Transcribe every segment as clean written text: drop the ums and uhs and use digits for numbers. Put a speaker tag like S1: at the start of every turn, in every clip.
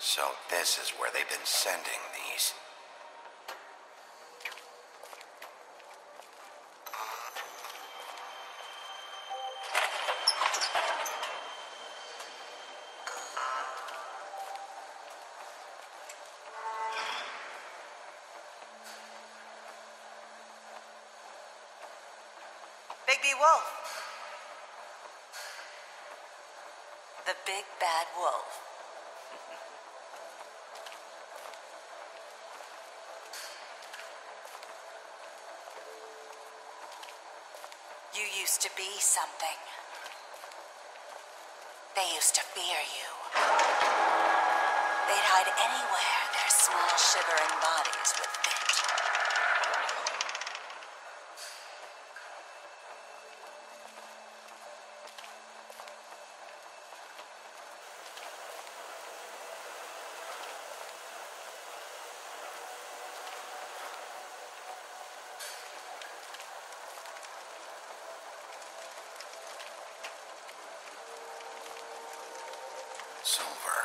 S1: So this is where they've been sending these.
S2: Bigby Wolf. The big bad wolf. You used to be something. They used to fear you. They'd hide anywhere their small shivering bodies would fit.
S1: Silver.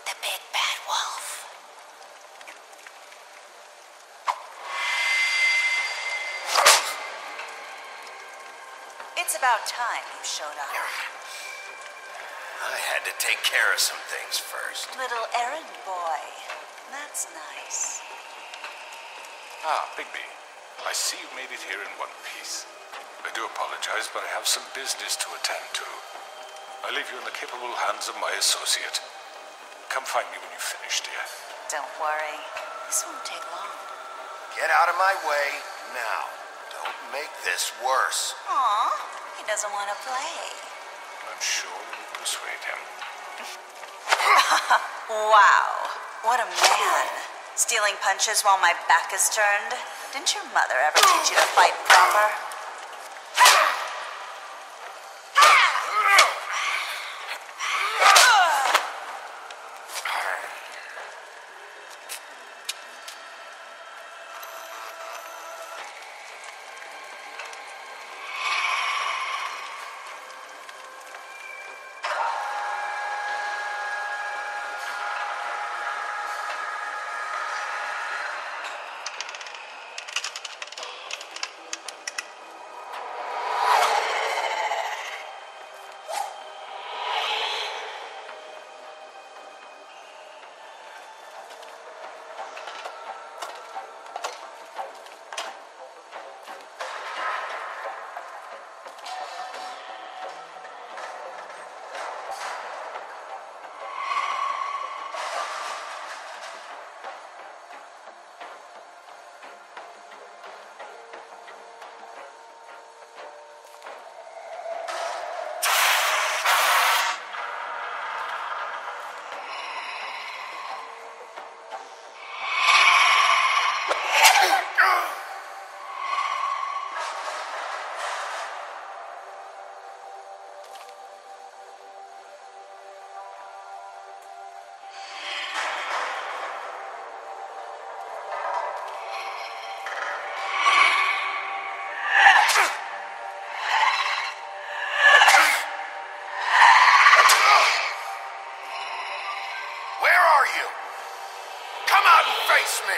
S2: The big bad wolf. It's about time you showed up.
S1: I had to take care of some things first.
S2: Little errand boy. That's nice.
S3: Ah, Bigby. I see you made it here in one piece. I do apologize, but I have some business to attend to. I leave you in the capable hands of my associate. Come find me when you've finished, dear.
S2: Don't worry. This won't take long.
S1: Get out of my way now. Don't make this worse.
S2: Aw, he doesn't want to play.
S3: I'm sure we'll persuade him.
S2: Wow, what a man. Stealing punches while my back is turned. Didn't your mother ever teach you to fight proper?
S1: Face me!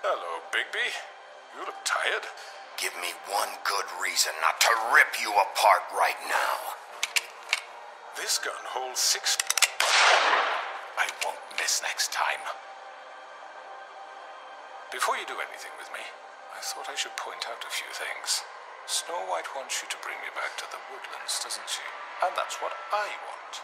S3: Hello, Bigby. You look tired.
S1: Give me one good reason not to rip you apart right now.
S3: This gun holds 6... I won't miss next time. Before you do anything with me, I thought I should point out a few things. Snow White wants you to bring me back to the woodlands, doesn't she? And that's what I want.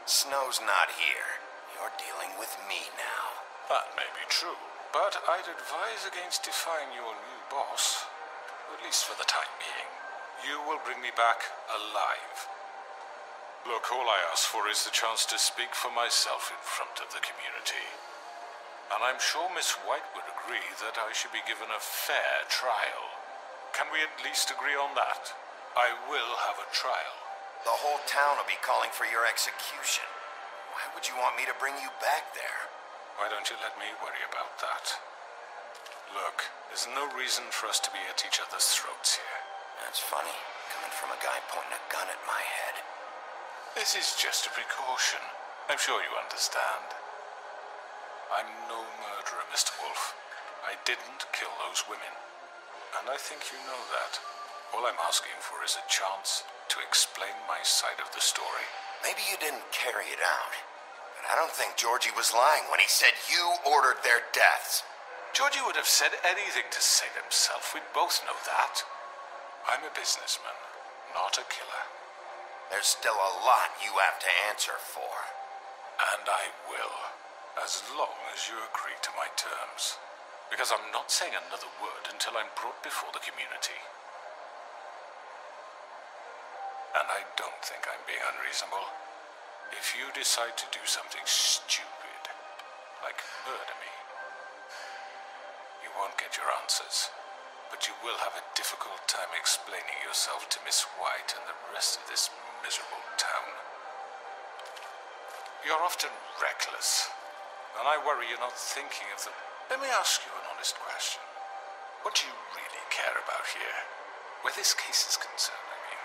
S1: Snow's not here. You're dealing with me now.
S3: That may be true, but I'd advise against defying your new boss, at least for the time being. You will bring me back alive. Look, all I ask for is the chance to speak for myself in front of the community. And I'm sure Miss White would agree that I should be given a fair trial. Can we at least agree on that? I will have a trial.
S1: The whole town will be calling for your execution. Why would you want me to bring you back there?
S3: Why don't you let me worry about that? Look, there's no reason for us to be at each other's throats here.
S1: That's funny, coming from a guy pointing a gun at my head.
S3: This is just a precaution. I'm sure you understand. I'm no murderer, Mr. Wolf. I didn't kill those women. And I think you know that. All I'm asking for is a chance to explain my side of the story.
S1: Maybe you didn't carry it out, but I don't think Georgie was lying when he said you ordered their deaths.
S3: Georgie would have said anything to save himself. We both know that. I'm a businessman, not a killer.
S1: There's still a lot you have to answer for.
S3: And I will, as long as you agree to my terms. Because I'm not saying another word until I'm brought before the community. And I don't think I'm being unreasonable. If you decide to do something stupid, like murder me, you won't get your answers. But you will have a difficult time explaining yourself to Miss White and the rest of this miserable town. You're often reckless, and I worry you're not thinking of the... Let me ask you an honest question. What do you really care about here? Where this case is concerned, I mean.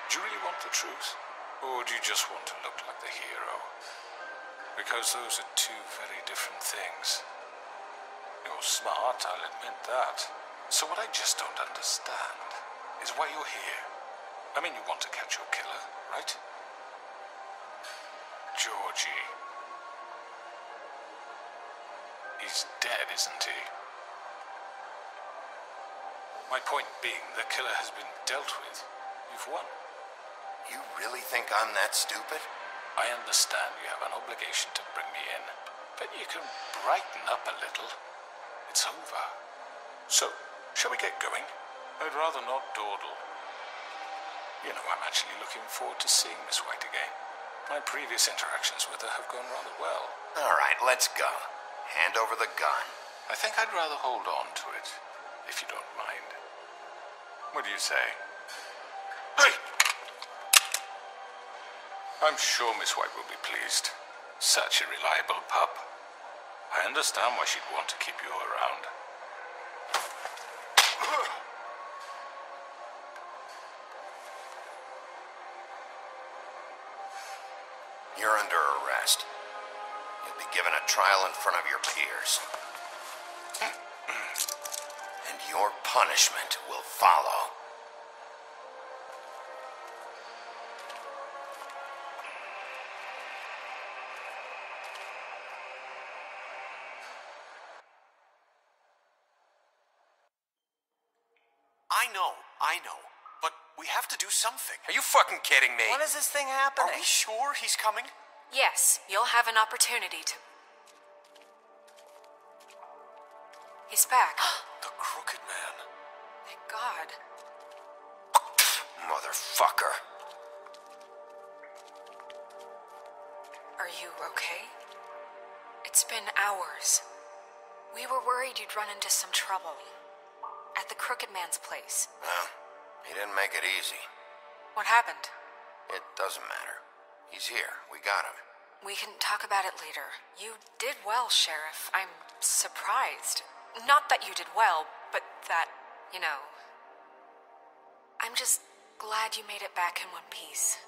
S3: Do you really want the truth? Or do you just want to look like the hero? Because those are two very different things. You're smart, I'll admit that. So what I just don't understand is why you're here. I mean, you want to catch your killer, right? Georgie. He's dead, isn't he? My point being, the killer has been dealt with. You've won.
S1: You really think I'm that stupid?
S3: I understand you have an obligation to bring me in, but you can brighten up a little. It's over. So, shall we get going? I'd rather not dawdle. You know, I'm actually looking forward to seeing Miss White again. My previous interactions with her have gone rather well.
S1: All right, let's go. Hand over the gun.
S3: I think I'd rather hold on to it, if you don't mind. What do you say? Hey! I'm sure Miss White will be pleased. Such a reliable pup. I understand why she'd want to keep you around.
S1: You're under arrest. You'll be given a trial in front of your peers. And your punishment will follow. I know, but we have to do something. Are you fucking kidding me?
S4: When is this thing happening?
S1: Are we sure he's coming?
S5: Yes, you'll have an opportunity to... He's back.
S1: The Crooked Man.
S5: Thank God.
S1: Motherfucker.
S5: Are you okay? It's been hours. We were worried you'd run into some trouble. At the Crooked Man's place.
S1: Well, he didn't make it easy.
S5: What happened?
S1: It doesn't matter. He's here. We got him.
S5: We can talk about it later. You did well, Sheriff. I'm surprised. Not that you did well, but that, you know... I'm just glad you made it back in one piece.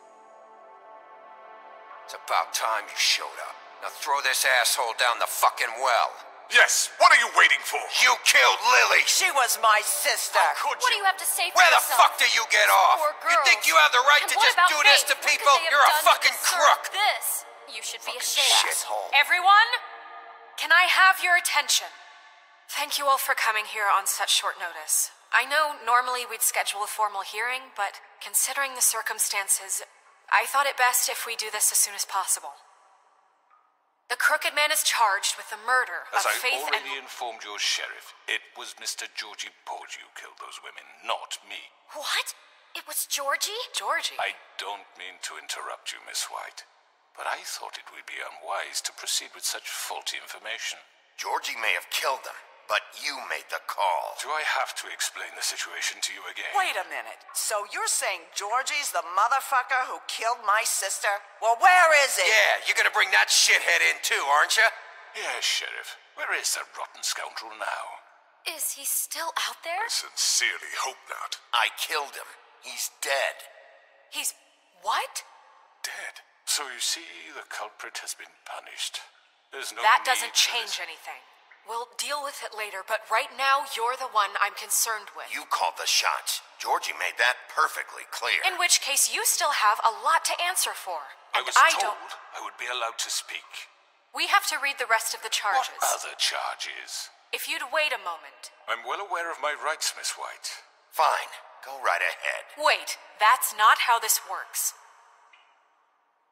S1: It's about time you showed up. Now throw this asshole down the fucking well.
S3: Yes, what are you waiting for?
S1: You killed Lily!
S4: She was my sister.
S5: What do you have to say for
S1: Where the
S5: yourself?
S1: fuck do you get off?
S5: Poor
S1: You think
S5: girls.
S1: you have the right
S5: And
S1: to
S5: what
S1: just
S5: about
S1: do this to
S5: Faith? What
S1: people?
S5: could they have
S1: You're a
S5: done to
S1: fucking
S5: deserve
S1: crook!
S5: This? You should be
S1: Fucking
S5: ashamed.
S1: shithole.
S5: Everyone, can I have your attention? Thank you all for coming here on such short notice. I know normally we'd schedule a formal hearing, but considering the circumstances, I thought it best if we do this as soon as possible. The Crooked Man is charged with the murder
S3: As
S5: of
S3: I
S5: Faith
S3: already
S5: and...
S3: informed your sheriff, it was Mr. Georgie Porge who killed those women, not me.
S5: What? It was Georgie? Georgie?
S3: I don't mean to interrupt you, Miss White, but I thought it would be unwise to proceed with such faulty information.
S1: Georgie may have killed them, but you made the call.
S3: Do I have to explain the situation to you again?
S4: Wait a minute. So you're saying Georgie's the motherfucker who killed my sister? Well, where is he?
S1: Yeah, you're gonna bring that shithead in too, aren't you?
S3: Yes, Sheriff. Where is that rotten scoundrel now?
S5: Is he still out there?
S3: I sincerely hope not.
S1: I killed him. He's dead.
S5: He's... what?
S3: dead. So you see, the culprit has been punished. There's no
S5: That
S3: need
S5: doesn't
S3: for
S5: change
S3: this.
S5: anything. We'll deal with it later, but right now, you're the one I'm concerned with.
S1: You called the shots. Georgie made that perfectly clear.
S5: In which case, you still have a lot to answer for.
S3: I
S5: And
S3: was
S5: I
S3: told
S5: don't.
S3: I would be allowed to speak.
S5: We have to read the rest of the charges.
S3: What other charges?
S5: If you'd wait a moment.
S3: I'm well aware of my rights, Miss White.
S1: Fine. Go right ahead.
S5: Wait, that's not how this works.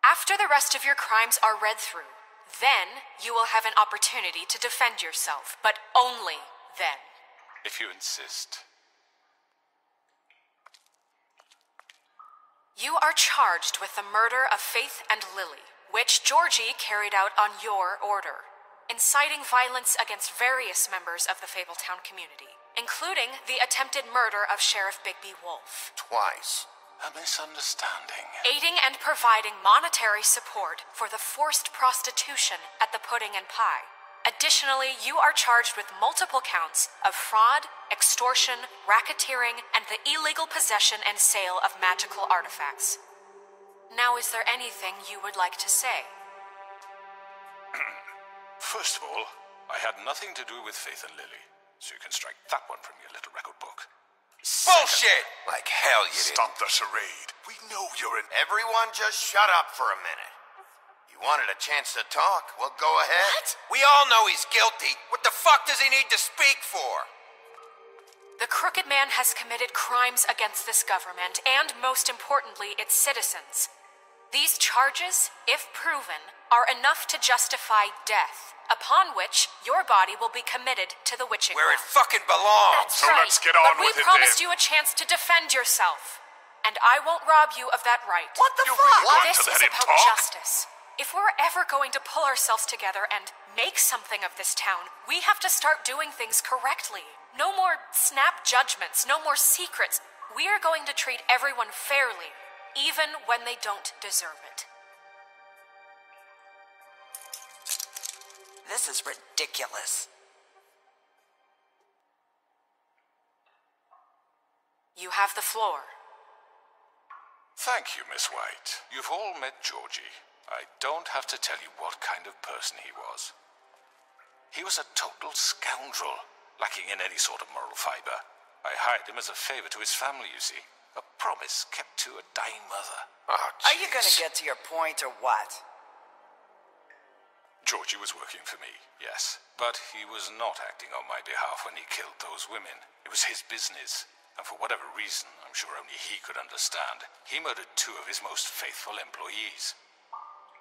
S5: After the rest of your crimes are read through, then you will have an opportunity to defend yourself, but only then.
S3: If you insist.
S5: You are charged with the murder of Faith and Lily, which Georgie carried out on your order, inciting violence against various members of the Fabletown community, including the attempted murder of Sheriff Bigby Wolf.
S1: Twice.
S3: A misunderstanding.
S5: Aiding and providing monetary support for the forced prostitution at the Pudding and Pie. Additionally, you are charged with multiple counts of fraud, extortion, racketeering, and the illegal possession and sale of magical artifacts. Now, is there anything you would like to say?
S3: First of all, I had nothing to do with Faith and Lily, so you can strike that one from your little record book.
S1: Bullshit! Like hell you didn't.
S3: Stop the charade. We know you're an...
S1: Everyone just shut up for a minute. You wanted a chance to talk? Well, go ahead.
S4: What? We all know he's guilty. What the fuck does he need to speak for?
S5: The Crooked Man has committed crimes against this government and, most importantly, its citizens. These charges, if proven, are enough to justify death, upon which your body will be committed to the witching
S1: Where it
S5: well.
S1: fucking belongs.
S5: That's
S3: So
S5: right.
S3: let's get on
S5: but we
S3: with it
S5: promised
S3: then.
S5: you a chance to defend yourself, and I won't rob you of that right.
S4: What the
S3: You
S4: fuck?
S3: really want
S5: This
S3: to
S5: is
S3: let him
S5: about
S3: talk?
S5: justice. If we're ever going to pull ourselves together and make something of this town, we have to start doing things correctly. No more snap judgments, no more secrets. We are going to treat everyone fairly, even when they don't deserve it.
S4: This is ridiculous.
S5: You have the floor.
S3: Thank you, Miss White. You've all met Georgie. I don't have to tell you what kind of person he was. He was a total scoundrel, lacking in any sort of moral fiber. I hired him as a favor to his family, you see. A promise kept to a dying mother.
S1: Oh,
S4: Are you
S1: jeez.
S4: gonna get to your point or what?
S3: Georgie was working for me, yes. But he was not acting on my behalf when he killed those women. It was his business. And for whatever reason, I'm sure only he could understand, he murdered 2 of his most faithful employees.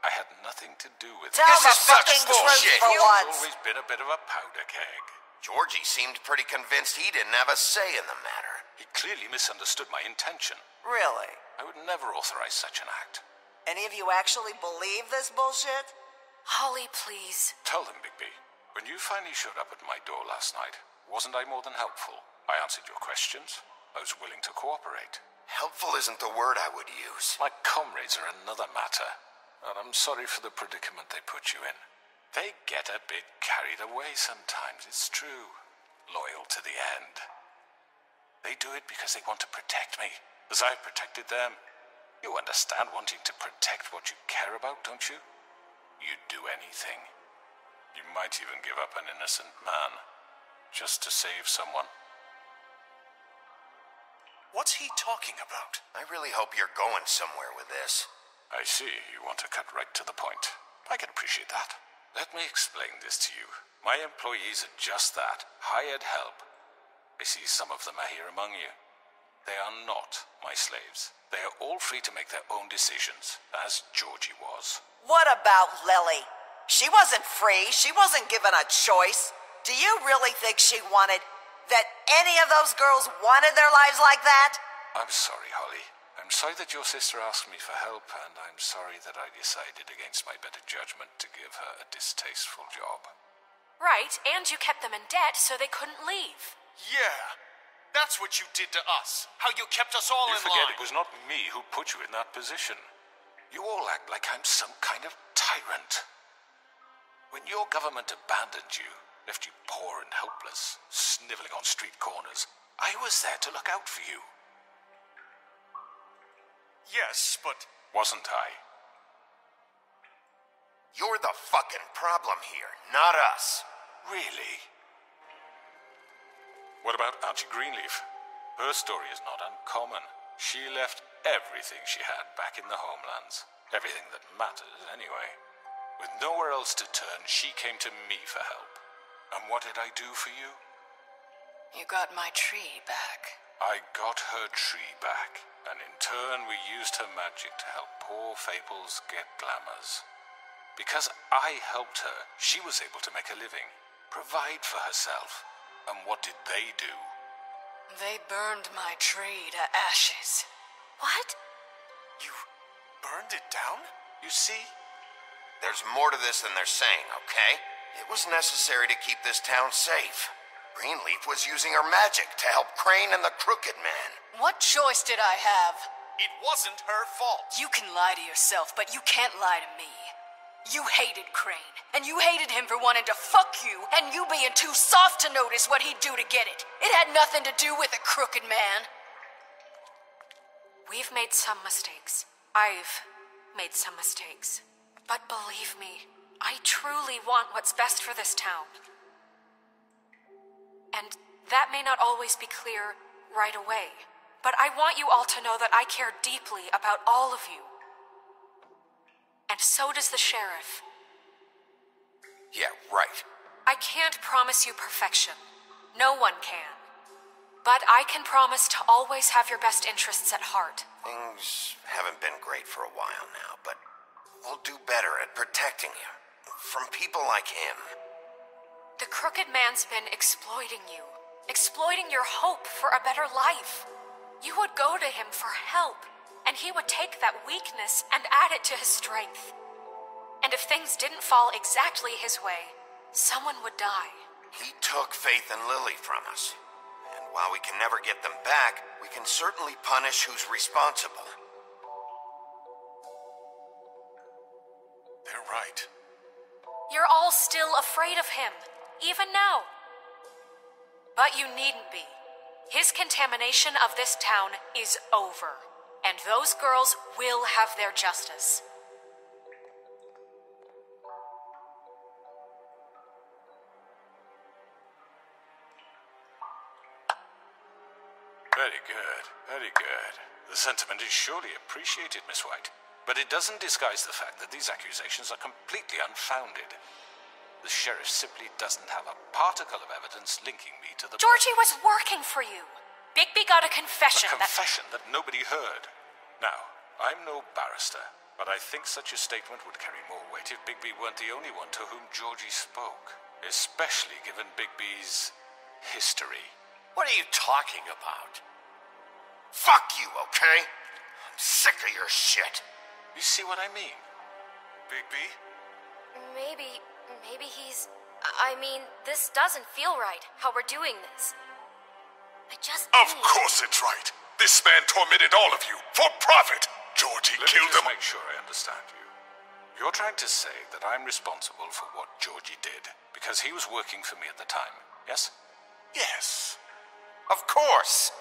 S3: I had nothing to do with it.
S4: Tell
S1: This
S4: the
S1: is such
S4: fucking truth
S1: bullshit.
S4: for
S3: He's
S4: once.
S3: always been a bit of a powder keg.
S1: Georgie seemed pretty convinced he didn't have a say in the matter.
S3: He clearly misunderstood my intention.
S4: Really?
S3: I would never authorize such an act.
S4: Any of you actually believe this bullshit?
S5: Holly, please.
S3: Tell them, Bigby, when you finally showed up at my door last night, wasn't I more than helpful? I answered your questions. I was willing to cooperate.
S1: Helpful isn't the word I would use.
S3: My comrades are another matter, and I'm sorry for the predicament they put you in. They get a bit carried away sometimes, it's true. Loyal to the end. They do it because they want to protect me, as I've protected them. You understand wanting to protect what you care about, don't you? You'd do anything. You might even give up an innocent man, just to save someone.
S1: What's he talking about? I really hope you're going somewhere with this.
S3: I see you want to cut right to the point. I can appreciate that. Let me explain this to you. My employees are just that, hired help. I see some of them are here among you. They are not my slaves. They are all free to make their own decisions, as Georgie was.
S4: What about Lily? She wasn't free. She wasn't given a choice. Do you really think she wanted... that any of those girls wanted their lives like that?
S3: I'm sorry, Holly. I'm sorry that your sister asked me for help, and I'm sorry that I decided against my better judgment to give her a distasteful job.
S5: Right, and you kept them in debt so they couldn't leave.
S6: Yeah, that's what you did to us. How you kept us all
S3: You
S6: in
S3: forget
S6: line.
S3: it was not me who put you in that position. You all act like I'm some kind of tyrant. When your government abandoned you, left you poor and helpless, sniveling on street corners, I was there to look out for you.
S6: Yes, but
S3: Wasn't I?
S1: You're the fucking problem here, not us.
S3: Really? What about Auntie Greenleaf? Her story is not uncommon. She left everything she had back in the homelands. Everything that mattered, anyway. With nowhere else to turn, she came to me for help. And what did I do for you?
S5: You got my tree back.
S3: I got her tree back, and in turn we used her magic to help poor Fables get glamours. Because I helped her, she was able to make a living, provide for herself. And what did they do?
S5: They burned my tree to ashes.
S2: What?
S6: You burned it down?
S1: You see? There's more to this than they're saying, okay? It was necessary to keep this town safe. Greenleaf was using her magic to help Crane and the Crooked Man.
S5: What choice did I have?
S6: It wasn't her fault.
S5: You can lie to yourself, but you can't lie to me. You hated Crane, and you hated him for wanting to fuck you, and you being too soft to notice what he'd do to get it. It had nothing to do with the Crooked Man. We've made some mistakes. I've made some mistakes. But believe me, I truly want what's best for this town. And that may not always be clear right away, but I want you all to know that I care deeply about all of you. And so does the sheriff.
S1: Yeah, right.
S5: I can't promise you perfection. No one can. But I can promise to always have your best interests at heart.
S1: Things haven't been great for a while now, but we'll do better at protecting you. From people like him.
S5: The Crooked Man's been exploiting you. Exploiting your hope for a better life. You would go to him for help, and he would take that weakness and add it to his strength. And if things didn't fall exactly his way, someone would die.
S1: He took Faith and Lily from us. And while we can never get them back, we can certainly punish who's responsible.
S6: They're right.
S5: You're all still afraid of him, even now. But you needn't be. His contamination of this town is over, and those girls will have their justice.
S3: Very good, very good. The sentiment is surely appreciated, Miss White. But it doesn't disguise the fact that these accusations are completely unfounded. The sheriff simply doesn't have a particle of evidence linking me to the...
S5: Georgie was working for you. Bigby got a confession
S3: A confession that nobody heard. Now, I'm no barrister, but I think such a statement would carry more weight if Bigby weren't the only one to whom Georgie spoke. Especially given Bigby's history.
S1: What are you talking about? Fuck you, okay? I'm sick of your shit.
S3: You see what I mean?
S6: Bigby?
S7: Maybe he's... I mean, this doesn't feel right, how we're doing this.
S8: Of course it's right. This man tormented all of you for profit. Georgie killed
S3: Let me just
S8: them.
S3: make sure I understand you. You're trying to say that I'm responsible for what Georgie did because he was working for me at the time, yes?
S8: Yes.
S1: Of course.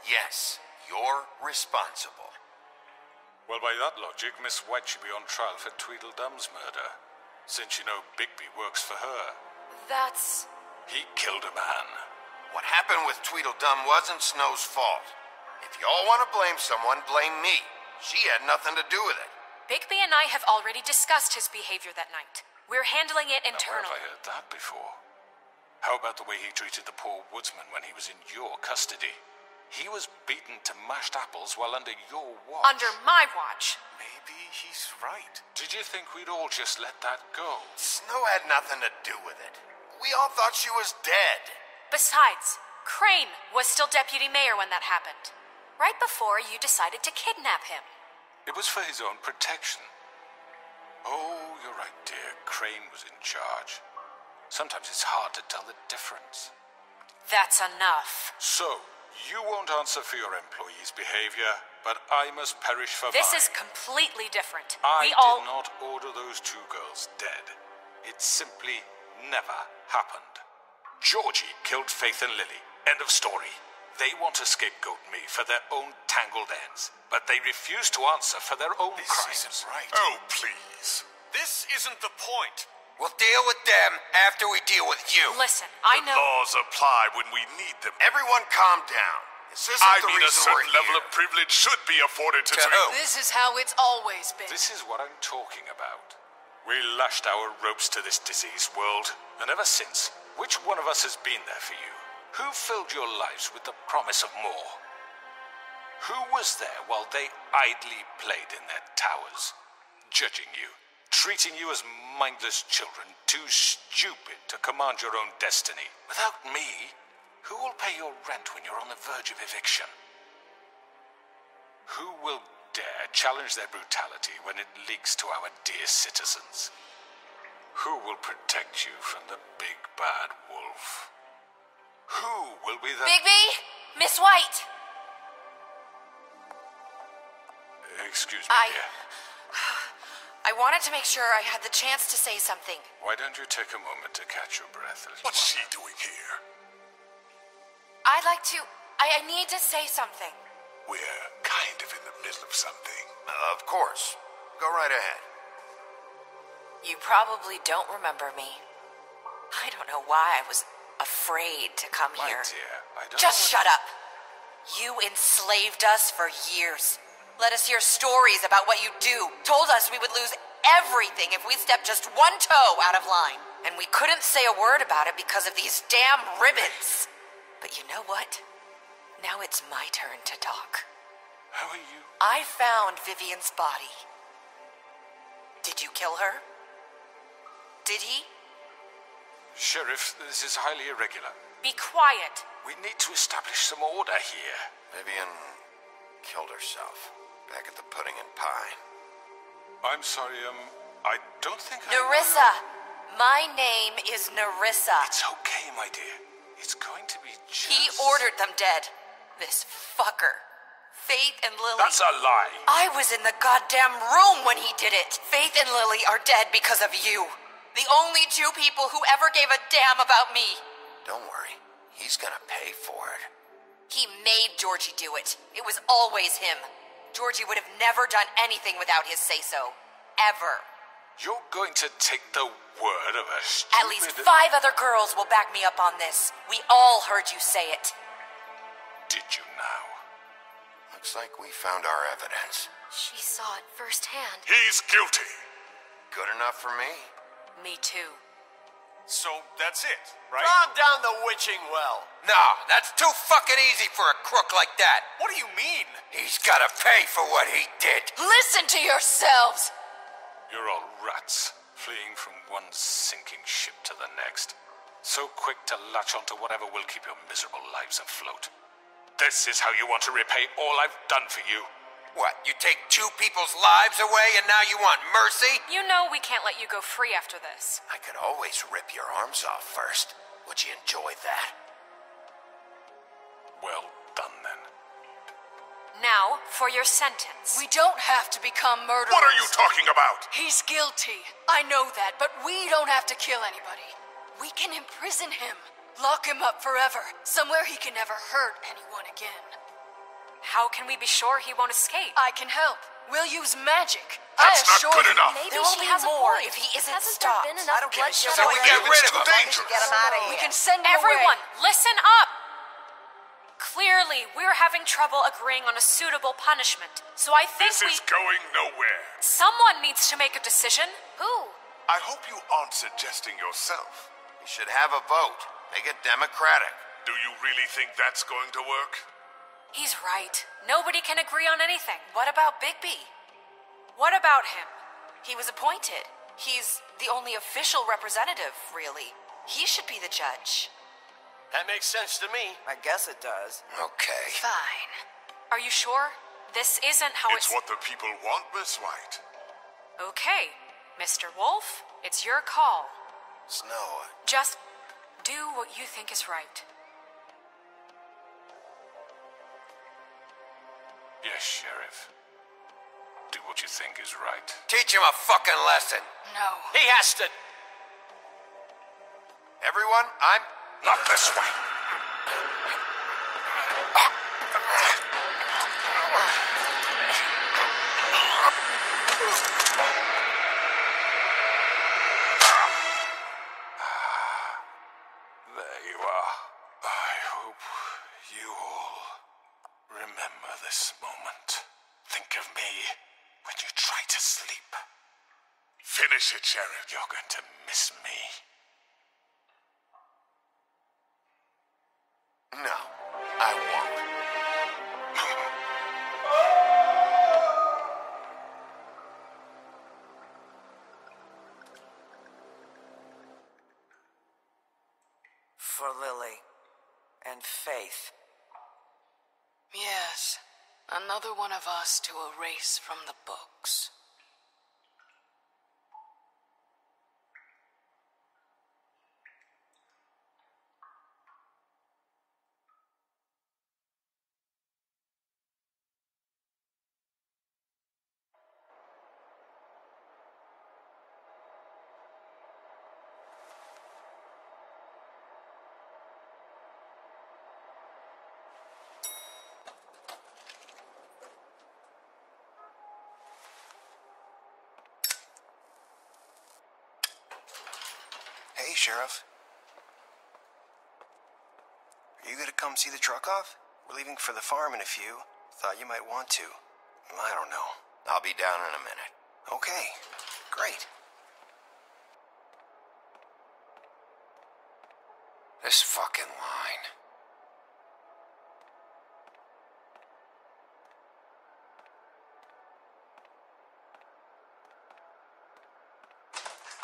S1: Yes, you're responsible.
S3: Well, by that logic, Miss White should be on trial for Tweedledum's murder, since you know Bigby works for her.
S5: That's...
S3: He killed a man.
S1: What happened with Tweedledum wasn't Snow's fault. If y'all want to blame someone, blame me. She had nothing to do with it.
S5: Bigby and I have already discussed his behavior that night. We're handling it
S3: Now, where have
S5: internally.
S3: I heard that before? How about the way he treated the poor woodsman when he was in your custody? He was beaten to mashed apples while under your watch.
S5: Under my watch.
S6: Maybe he's right.
S3: Did you think we'd all just let that go?
S1: Snow had nothing to do with it. We all thought she was dead.
S5: Besides, Crane was still deputy mayor when that happened. Right before you decided to kidnap him.
S3: It was for his own protection. Oh, you're right, dear. Crane was in charge. Sometimes it's hard to tell the difference.
S5: That's enough.
S3: So, you won't answer for your employees' behavior, but I must perish for
S5: This
S3: mine.
S5: is completely different.
S3: I
S5: We all...
S3: did not order those two girls dead. It simply never happened. Georgie killed Faith and Lily. End of story. They want to scapegoat me for their own tangled ends, but they refuse to answer for their own
S6: This
S3: crimes.
S6: isn't right.
S8: Oh, please.
S6: This isn't the point.
S1: We'll deal with them after we deal with you.
S5: Listen, I know.
S8: Laws apply when we need them.
S1: Everyone calm down. This isn't
S8: I
S1: the
S8: mean, a
S1: reason we're
S8: certain level
S1: here.
S8: of privilege should be afforded to
S1: To who?
S9: This is how it's always been.
S3: This is what I'm talking about. We lashed our ropes to this diseased world, and ever since, which one of us has been there for you? Who filled your lives with the promise of more? Who was there while they idly played in their towers, judging you, treating you as mindless children, too stupid to command your own destiny? Without me, who will pay your rent when you're on the verge of eviction? Who will dare challenge their brutality when it leaks to our dear citizens? Who will protect you from the big bad wolf? Who will be the...
S7: Bigby? Miss White!
S3: Excuse me, dear.
S7: I wanted to make sure I had the chance to say something.
S3: Why don't you take a moment to catch your breath?
S8: What's she doing here?
S7: I'd like to... I need to say something.
S8: We're kind of in the middle of something.
S1: Of course. Go right ahead.
S2: You probably don't remember me. I don't know why I was afraid to come
S3: My
S2: here.
S3: dear, I don't
S2: Just
S3: know
S2: shut up. You enslaved us for years. Let us hear stories about what you do. Told us we would lose everything if we stepped just one toe out of line. And we couldn't say a word about it because of these damn ribbons. But you know what? Now it's my turn to talk.
S3: How are you?
S2: I found Vivian's body. Did you kill her? Did he?
S3: Sheriff, this is highly irregular.
S5: Be quiet.
S3: We need to establish some order here.
S1: Vivian killed herself back at the Pudding and Pie.
S3: I'm sorry, I don't think
S2: Nerissa! My name is Nerissa.
S3: It's okay, my dear. It's going to be just...
S2: He ordered them dead. This fucker. Faith and Lily.
S3: That's a lie.
S2: I was in the goddamn room when he did it. Faith and Lily are dead because of you. The only two people who ever gave a damn about me.
S1: Don't worry. He's gonna pay for it.
S2: He made Georgie do it. It was always him. Georgie would have never done anything without his say-so. Ever.
S3: You're going to take the word of a stupid...
S2: At least 5 other girls will back me up on this. We all heard you say it.
S3: Did you now?
S1: Looks like we found our evidence.
S7: She saw it firsthand.
S8: He's guilty.
S1: Good enough for me?
S5: Me too.
S6: So that's it, right?
S10: Calm down the witching well.
S1: Nah, that's too fucking easy for a crook like that.
S6: What do you mean?
S1: He's gotta pay for what he did.
S2: Listen to yourselves!
S3: You're all rats, fleeing from one sinking ship to the next. So quick to latch onto whatever will keep your miserable lives afloat. This is how you want to repay all I've done for you.
S1: What, you take 2 people's lives away and now you want mercy?
S5: You know we can't let you go free after this.
S1: I could always rip your arms off first. Would you enjoy that?
S3: Well done, then.
S5: Now, for your sentence.
S9: We don't have to become murderers.
S8: What are you talking about?
S9: He's guilty. I know that, but we don't have to kill anybody. We can imprison him. Lock him up forever. Somewhere he can never hurt anyone again.
S5: How can we be sure he won't escape?
S9: I can help. We'll use magic.
S8: That's not
S9: I assure
S8: good
S9: you.
S8: enough.
S7: Maybe
S2: There will
S7: she
S2: be
S7: has
S2: more
S7: a point.
S2: if he isn't
S7: Hasn't
S2: stopped.
S7: there been
S1: I
S7: enough
S1: don't give a shit.
S7: bloodshed
S1: So we
S7: already?
S1: get rid of him.
S8: It's too dangerous.
S4: Get him out of
S9: We
S4: here.
S9: can send him
S5: Everyone,
S9: away.
S5: listen up! Clearly, we're having trouble agreeing on a suitable punishment, so I think
S8: This is going nowhere.
S5: someone needs to make a decision.
S7: Who?
S8: I hope you aren't suggesting yourself.
S1: You should have a vote. Make it democratic.
S8: Do you really think that's going to work?
S5: He's right. Nobody can agree on anything. What about Bigby? What about him?
S2: He was appointed. He's the only official representative, really. He should be the judge.
S10: That makes sense to me.
S4: I guess it does.
S1: Okay.
S2: Fine.
S5: Are you sure? This isn't how
S8: It's what the people want, Miss White.
S5: Okay, Mr. Wolf, it's your call.
S1: Snow,
S5: Just do what you think is right.
S3: Yes, Sheriff. Do what you think is right.
S1: teach him a fucking lesson.
S9: No.
S10: He has to.
S1: Everyone, I'm...
S8: Not this way. Finish it, Sheriff.
S3: You're going to miss me.
S1: No, I won't.
S4: For Lily and Faith.
S9: Yes, another one of us to erase from the books.
S11: Hey, Sheriff. Are you gonna come see the truck off? We're leaving for the farm in a few. Thought you might want to. I don't know.
S1: I'll be down in a minute.
S11: Okay, great.
S1: This fucking line.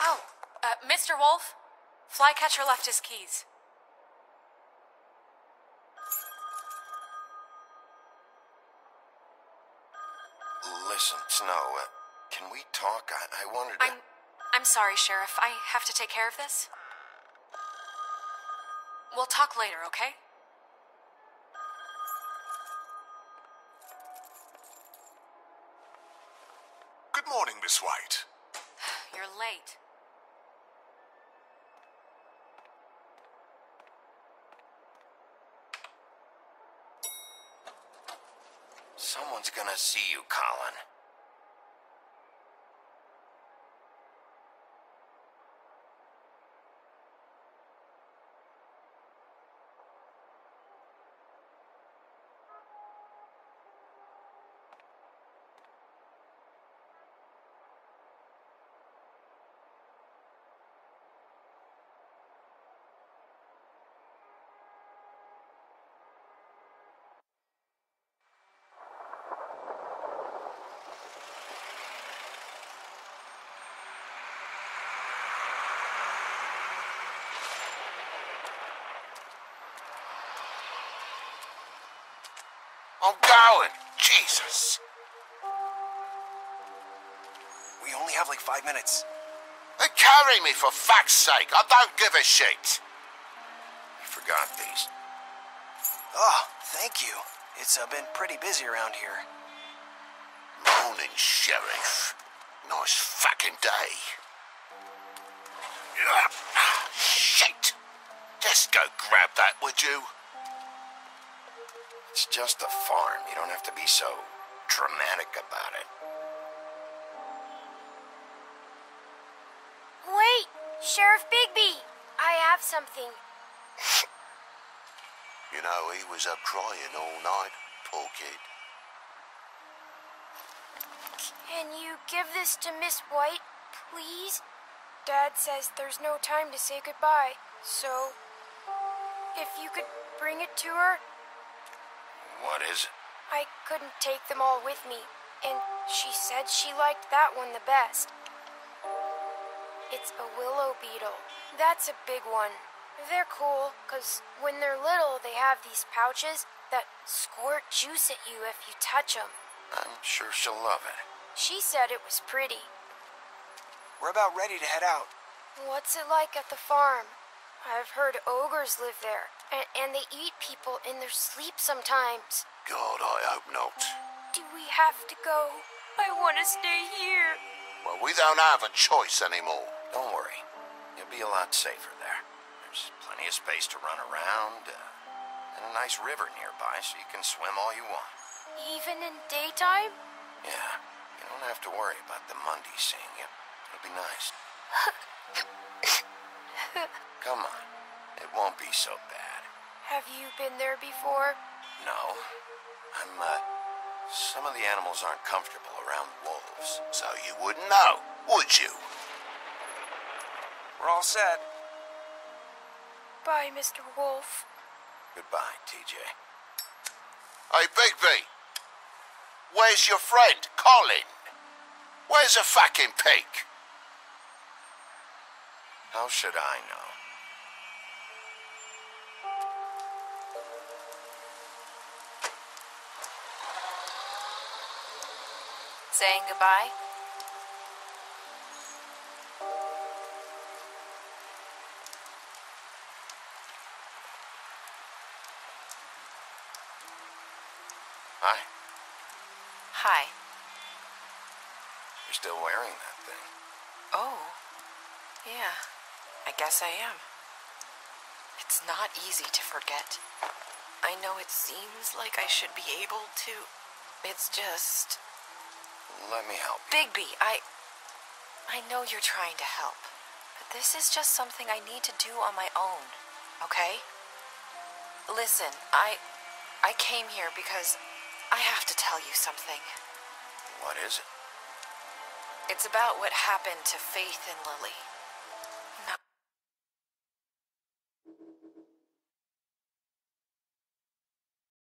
S5: Oh, Mr. Wolf? Flycatcher left his keys.
S1: Listen, Snow, can we talk? I wanted to...
S5: I'm sorry, Sheriff. I have to take care of this. We'll talk later, okay?
S8: Good morning, Miss White.
S5: You're late.
S1: Someone's gonna see you, Colin. I'm going. Jesus.
S11: We only have like 5 minutes.
S1: They carry me, for fuck's sake. I don't give a shit. You forgot these.
S11: Oh, thank you. It's been pretty busy around here.
S1: Morning, Sheriff. Nice fucking day. Shit. Just go grab that, would you? It's just a farm. You don't have to be so dramatic about it.
S7: Wait, Sheriff Bigby, I have something.
S1: You know, he was up crying all night, poor kid.
S7: Can you give this to Miss White, please? Dad says there's no time to say goodbye, so if you could bring it to her.
S1: What is it?
S7: I couldn't take them all with me, and she said she liked that one the best. It's a willow beetle. That's a big one. They're cool, 'cause when they're little, they have these pouches that squirt juice at you if you touch them.
S1: I'm sure she'll love it.
S7: She said it was pretty.
S11: We're about ready to head out.
S7: What's it like at the farm? I've heard ogres live there, and they eat people in their sleep sometimes.
S1: God, I hope not.
S7: Do we have to go? I want to stay here.
S1: Well, we don't have a choice anymore. Don't worry. You'll be a lot safer there. There's plenty of space to run around, and a nice river nearby so you can swim all you want.
S7: Even in daytime?
S1: Yeah, you don't have to worry about the Monday seeing you. It'll be nice. Come on. It won't be so bad.
S7: Have you been there before?
S1: No. Some of the animals aren't comfortable around wolves. So you wouldn't know, would you?
S11: We're all set.
S7: Bye, Mr. Wolf.
S1: Goodbye, TJ. Hey, Bigby. Where's your friend, Colin? Where's the fucking pig? How should I know?
S2: Saying goodbye?
S1: Hi.
S2: Hi.
S1: You're still wearing that thing.
S2: Oh. Yeah. I guess I am. It's not easy to forget. I know it seems like I should be able to. It's just...
S1: Let me help you.
S2: Bigby, I know you're trying to help, but this is just something I need to do on my own, okay? Listen, I came here because I have to tell you something.
S1: What is it?
S2: It's about what happened to Faith and Lily.